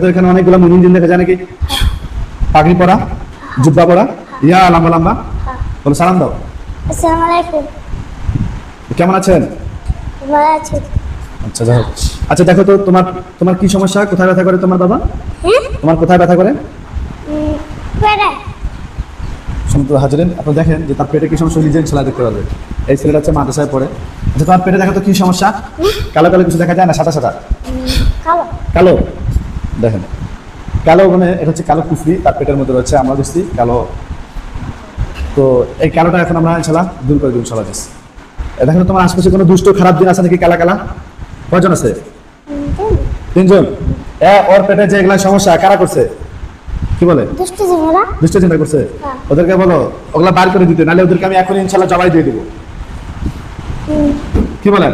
তো এখানে অনেকগুলো মুমিন জিন দেখা যায় নাকি? পাগড়ি পরা, জুব্বা পরা, ইয়া লম্বা লম্বা। বলো সালাম দাও। আসসালামু আলাইকুম। কেমন আছেন? ভালো আছি। আচ্ছা যাই হোক। আচ্ছা দেখো তো তোমার কি সমস্যা? কোথায় ব্যথা করে তোমার বাবা? তোমার কোথায় ব্যথা করে? পেটে। শুনতে হাজিরেন, আপনি দেখেন যে তার পেটে কি সমস্যা নিজে ইনশাআল্লাহ দেখতে পারবে। এই ছেলেটা হচ্ছে মাদ্রাসায় পড়ে। আচ্ছা তোমার পেটে দেখো তো কি সমস্যা? কালো কালো কিছু দেখা যায় না, সাদা সাদা? কালো। কালো দেখেন, কালো মানে এটা হচ্ছে কালো কুফরি তার পেটের মধ্যে রয়েছে। আমরা দেখছি কালো, তো এই কালোটা এখন আমরা ইনশাআল্লাহ দূর করে দেব ইনশাআল্লাহ। দেখেন তোমার আশপাশে কোনো দুষ্ট খারাপ দিন আছে নাকি? কালা কালা কয়জন আছে? 3 জন। ওর পেটে যে এগুলা সমস্যা কারা করছে? কি বলে? দুষ্ট জিনেরা। দুষ্ট চিন্তা করছে। ওদেরকে বলো ওগুলা বার করে দিতে, নাহলে ওদেরকে আমি এখন ইনশাআল্লাহ জবাই দিয়ে দেবো। কি বলেন?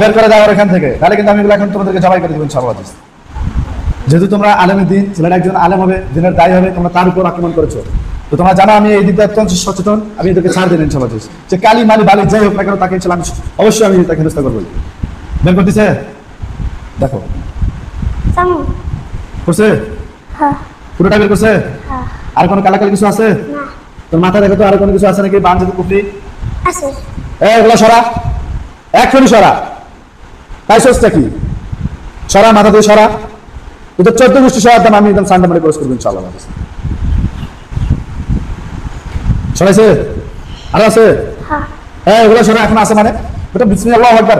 বের করে দাও এখান থেকে, তাহলে কিন্তু আমি এগুলো এখন তোমাদেরকে জবাই করে দেবো ইনশাআল্লাহ। যেহেতু তোমরা আলেমের দিন, ছেলেটা একজন আলেম হবে, দিনের দায়ী হবে, তোমরা তার উপর আক্রমণ করেছো, তো তোমরা জানো আমি এই দিকটা অত্যন্ত সচেতন। আমি এদেরকে ছাড় দেন ইনশাআল্লাহ। যে কালি মালি বালি যাই হোক না কেন তাকে ইনশাআল্লাহ অবশ্যই আমি তাকে হেনস্থা করবো। বের করতেছে দেখো করছে, পুরোটা বের করছে। আর কোনো কালাকালি কিছু আছে? তোর মাথা দেখো তো আর কোনো কিছু আছে নাকি? বান যদি কুফরি আছে এগুলো সরা, এখনই সরা। তাই সোচটা কি? সরা, মাথা দিয়ে সরা। তোদের 14 গোষ্ঠী সরার দাম আমি একদম সান্ডা মানে ক্রস করবো ইনশাআল্লাহ। সরাইছে? আর আছে? এগুলো সরা এখন আছে মানে ওটা বিসমিল্লাহ আল্লাহু আকবার।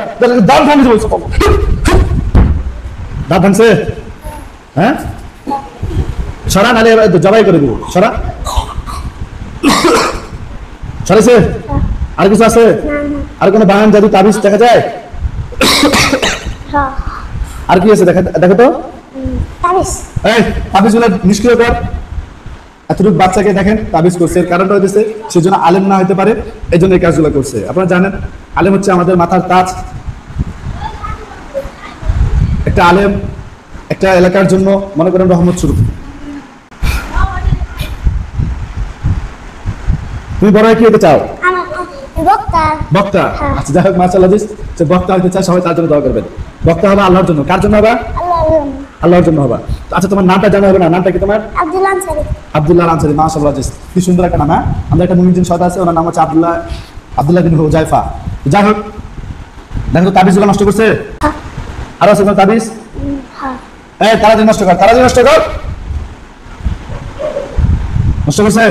দাঁত ভাঙছে বলছো, দাঁত ভাঙছে? হ্যাঁ সরা, নালে জবাই করে দিব। সরা, সরাইছে? আর কিছু আছে? আর কোনো বান জাদু তাবিজ দেখা যায়? আর কি আছে দেখো তো। তাবিজ গুলো নিষ্ক্রিয় কর। এতটুকু বাচ্চাকে দেখেন তাবিজ করছে, এর কারণটা হচ্ছে সে জন্য আলেম না হতে পারে, এই জন্য এই কাজগুলো করছে। আপনারা জানেন আলেম হচ্ছে আমাদের মাথার তাজ। একটা আলেম একটা এলাকার জন্য মনে করেন রহমত স্বরূপ। তুমি বড় কি হতে চাও? বক্তা। আচ্ছা যাই হোক মাশাআল্লাহ, যে বক্তা হতে চায় সবাই তার জন্য দোয়া করবেন। বক্তা হবে আল্লাহর জন্য। কার জন্য হবে? আল্লাহর জন্য হবে। আচ্ছা তোমার নামটা জানা হবে না? নামটা কি তোমার? আব্দুল্লাহ আনসারী। আব্দুল্লাহ আনসারী, মাশাআল্লাহ, কি সুন্দর একটা নাম। আমাদের একটা মুমিন সদা আছে, ওনার নাম হচ্ছে আব্দুল্লাহ বিন হুজাইফা। যাই হোক দেখো তো তাবিজগুলো নষ্ট করছে। আরো আছে কোনো তাবিজ? তাড়াতাড়ি নষ্ট কর, তাড়াতাড়ি নষ্ট কর। নষ্ট করছে?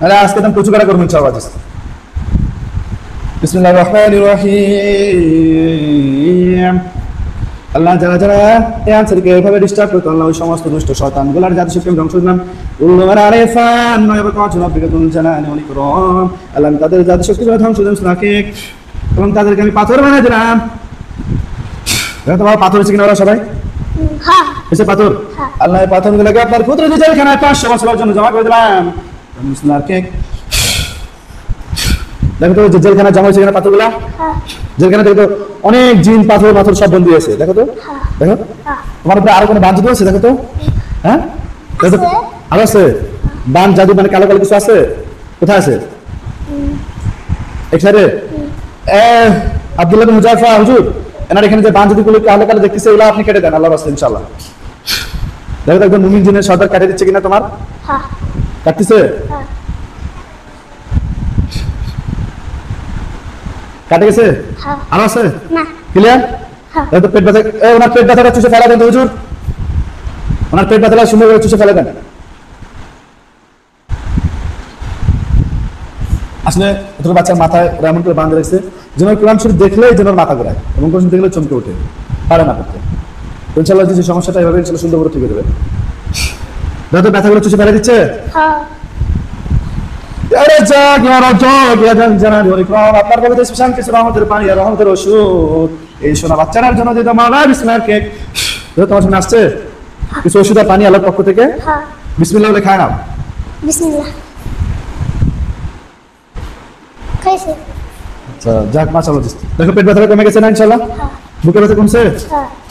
আরে আজকে তো প্রচুর করবো ইনশাআল্লাহ। বিসমিল্লাহির রহমানির রহিম। আল্লাহ যারা যারা এই আনসারকে এভাবে ডিস্টার্ব করতো, আল্লাহ ওই সমস্ত দুষ্ট শয়তানগুলোর জাতিশক্তি ধ্বংস করলাম। আল্লাহ তাদের জাতিশক্তি ধ্বংস রাখে এবং তাদেরকে আমি পাথর বানাই দিলাম। তোমার পাথর হচ্ছে কিনা ওরা সবাই? এসে পাথর। আল্লাহ পাথরগুলোকে আপনার পুত্র জেলখানায় 500 বছরের জন্য জমা করে দিলাম। দেখো তো যে জেলখানা জমা হয়েছে পাথরগুলা, জেলখানা দেখো অনেক জিন পাথর পাথর সব বন্দী আছে। দেখো তো, দেখো তোমার উপরে আরো কোনো বান জাদু আছে? দেখো তো, হ্যাঁ আরো আছে বান জাদু, মানে কালো কালো কিছু আছে? কোথায় আছে? এক সাইডে। আব্দুল্লাহ বিন হুজাইফা হুজুর, এনার এখানে যে বান জাদুগুলো কালো কালো দেখতেছে ওগুলো আপনি কেটে দেন আল্লাহর রাস্তায় ইনশাআল্লাহ। দেখো তো একদম মুমিন জিনের সর্দার কাটে দিচ্ছে কিনা তোমার? কাটতেছে? কাটে গেছে? আর আছে? ক্লিয়ার? পেট ব্যথা, ওনার পেট ব্যথাটা চুষে ফেলা দেন হুজুর। ওনার পেট ব্যথাটা সুন্দর করে চুষে ফেলে দেন। আসলে ছোট বাচ্চার মাথায় এমন করে বাঁধে রেখেছে যেন কোরআন শরীফ দেখলেই যেন মাথা ঘোরায় এবং কোরআন দেখলে চমকে ওঠে, পারে না করতে। ইনশাআল্লাহ যে সমস্যাটা এভাবে ইনশাআল্লাহ সুন্দর করে ঠিক হয়ে যাবে। দাদা ব্যথাগুলো চুষে ফেলে দিচ্ছে? আপনার পবিত্র স্পেশাল কিছু রহমতের পানি আর রহমতের ওষুধ এই সোনা বাচ্চাটার জন্য যে তোমার কেক তোমার সামনে আসছে, কিছু ওষুধ আর পানি আল্লাহর পক্ষ থেকে। বিসমিল্লাহ বলে খায় নাও। বিসমিল্লাহ। খাইছে। আচ্ছা যাক মাশাআল্লাহ। দেখো পেট ব্যথাটা কমে গেছে না ইনশাআল্লাহ? বুকের ব্যথা কমছে?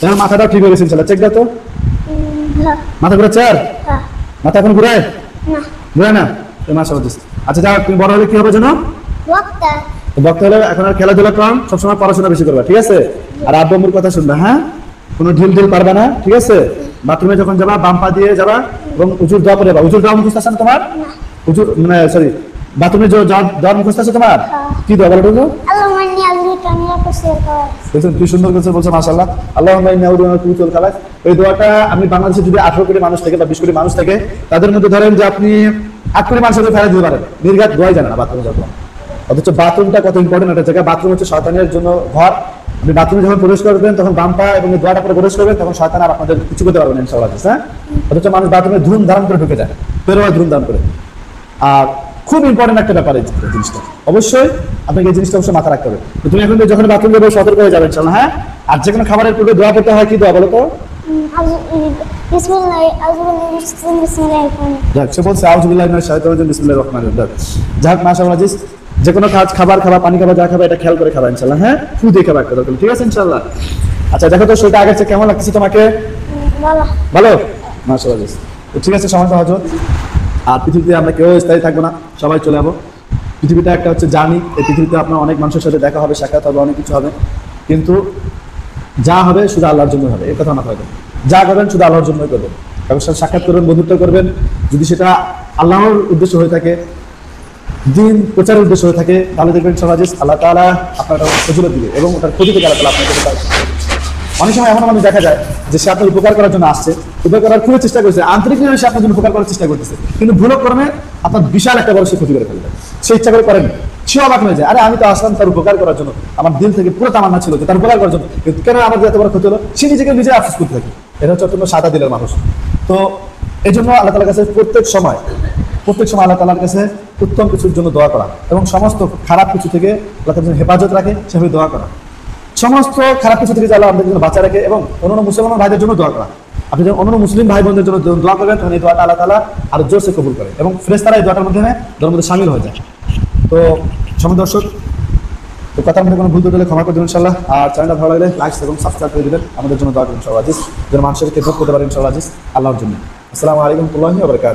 হ্যাঁ। মাথাটাও ঠিক হয়ে গেছে ইনশাআল্লাহ। চেক দাও তো। মাথা ঘুরাচ্ছে? আর মাথা এখন ঘুরায় না? ঘুরায় না? মাশাআল্লাহ। আচ্ছা যাক তুমি বড় হলে কি হবে জানো? বক্তা। বক্তা হলে এখন আর খেলাধুলা কম, সবসময় পড়াশোনা বেশি করবা, ঠিক আছে? আর আব্বু আম্মুর কথা শুনবা, হ্যাঁ? কোনো ঢিল ঢিল পারবে না, ঠিক আছে? বাথরুমে যখন যাবা বাম পা দিয়ে যাবা এবং উজুর দোয়া করে যাবা। উজুর দোয়া মুখস্থ আছে না তোমার? উজুর মানে সরি, বাথরুমে যে দোয়া মুখস্থ আছে তোমার? কি দোয়া বলো তো? আল্লাহুম্মা ইন্নী আউযুবিকা মিনাল খুবুসিল খাবাইস। দেখুন কি সুন্দর করে বলছে, মাশাআল্লাহ। আল্লাহুম্মা ইন্নী আউযু বিকা মিনাল খুবুসি ওয়াল খাবাইস। এই দোয়াটা আমি বাংলাদেশে যদি 18 কোটি মানুষ থাকে বা 20 কোটি মানুষ থাকে, তাদের মধ্যে ধরেন যে আপনি 8 কোটি মানুষের ফেলে দিতে পারেন, নির্ঘাত দোয়াই জানে না বাথরুমে যাওয়ার। অথচ বাথরুমটা কত ইম্পর্টেন্ট একটা জায়গা। বাথরুম হচ্ছে শয়তানের জন্য ঘর। আপনি বাথরুমে যখন প্রবেশ করবেন তখন বাম পা এবং এই দোয়াটা করে প্রবেশ করবেন, তখন শয়তান আর আপনাদের কিছু করতে পারবে না ইনশাআল্লাহ। হ্যাঁ, অথচ মানুষ বাথরুমে ধুম ধারণ করে ঢুকে যায়, বের হয় ধুম ধারণ করে। আর খুব ইম্পর্টেন্ট একটা ব্যাপার এই জিনিসটা, অবশ্যই আপনাকে এই জিনিসটা অবশ্যই মাথা রাখতে হবে। তো তুমি এখন যখন বাথরুম যাবে সতর্ক হয়ে যাবে ইনশাআল্লাহ। হ্যাঁ, আর যে কোনো খাবারের পূর্বে দোয়া করতে হয়, কি দোয়া বলো তো? বিসমিল্লাহ, বিসমিল্লাহির রহমানির রহিম। যাক, সে বলছে আউযু বিল্লাহি মিনাশ শাইতানির রাজিম বিসমিল্লাহির রহমানির রহিম। যাক, মাশাআল্লাহ আজিজ, যে কোনো খাবার খাবা, পানি খাবা, যা খাবা এটা খেয়াল করে খাবা ইনশাআল্লাহ। হ্যাঁ, ফু দিয়ে খাবা একটা দরকার, ঠিক আছে ইনশাআল্লাহ। আচ্ছা দেখো তো সেটা আগের চেয়ে কেমন লাগতেছে তোমাকে? ভালো। ভালো, মাশাআল্লাহ আজিজ। তো ঠিক আছে, সময় হজরত। আর পৃথিবীতে আমরা কেউ স্থায়ী থাকবো না, সবাই চলে যাবো। পৃথিবীটা একটা হচ্ছে জার্নি। এই পৃথিবীতে আপনার অনেক মানুষের সাথে দেখা হবে, সাক্ষাৎ হবে, অনেক কিছু হবে, কিন্তু যা হবে শুধু আল্লাহর জন্য হবে, এই কথা মাথায় রাখবেন। যা করবেন শুধু আল্লাহর জন্যই করবেন। কারোর সাথে সাক্ষাৎ করবেন, বন্ধুত্ব করবেন, যদি সেটা আল্লাহর উদ্দেশ্য হয়ে থাকে, দিন প্রচারের উদ্দেশ্য হয়ে থাকে, তাহলে দেখবেন সমাজে আল্লাহ তাআলা আপনার ফজিলত দিবে এবং ওটার ক্ষতি থেকে আল্লাহ তাআলা আপনাকে। অনেক সময় এমন মানুষ দেখা যায় যে সে আপনার উপকার করার জন্য আসছে, উপকার করার খুবই চেষ্টা করছে, আন্তরিকভাবে সে আপনার জন্য উপকার করার চেষ্টা করতেছে, কিন্তু ভুলক্রমে আপনার বিশাল একটা বড় সে ক্ষতি করে ফেলবে। সে ইচ্ছা করে করেনি, সে অবাক হয়ে যায়, আরে আমি তো আসলাম তার উপকার করার জন্য, আমার দিল থেকে পুরো তামান্না ছিল যে তার উপকার করার জন্য, কিন্তু কেন আমার এত বড় ক্ষতি হলো? সে নিজে আফসোস করতে থাকে। এটা হচ্ছে অত্যন্ত সাদা দিলের মানুষ। তো এই জন্য আল্লাহ তাআলার কাছে প্রত্যেক সময় আল্লাহ তাআলার কাছে উত্তম কিছুর জন্য দোয়া করা এবং সমস্ত খারাপ কিছু থেকে আল্লাহ তাআলা যেন হেফাজত রাখে সেভাবে দোয়া করা। সমস্ত খারাপ কিছু থেকে আল্লাহ আমাদের জন্য বাঁচা রাখে এবং অন্যান্য মুসলমান ভাইদের জন্য দোয়া করা। আপনি যখন অন্যান্য মুসলিম ভাই বোনদের জন্য দোয়া করবেন, তখন এই দোয়াটা আল্লাহ তাআলা আরো জোরসে কবুল করে এবং ফেরেশতারা এই দোয়াটার মাধ্যমে দোয়ার মধ্যে শামিল হয়ে যায়। তো সময় দর্শক, তো কথার মধ্যে কোনো ভুল ত্রুটি ক্ষমা করে দেবেন ইনশাআল্লাহ। আর চ্যানেলটা ভালো লাগলে লাইক এবং সাবস্ক্রাইব করে দেবেন। আমাদের জন্য দোয়া করবেন ইনশাআল্লাহ আজিজ, যেন মানুষের খেদমত করতে পারেন ইনশাআল্লাহ আজিজ, আল্লাহর জন্য। আসসালামু আলাইকুম ওয়া রাহমাতুল্লাহি ওয়া বারাকাতুহু।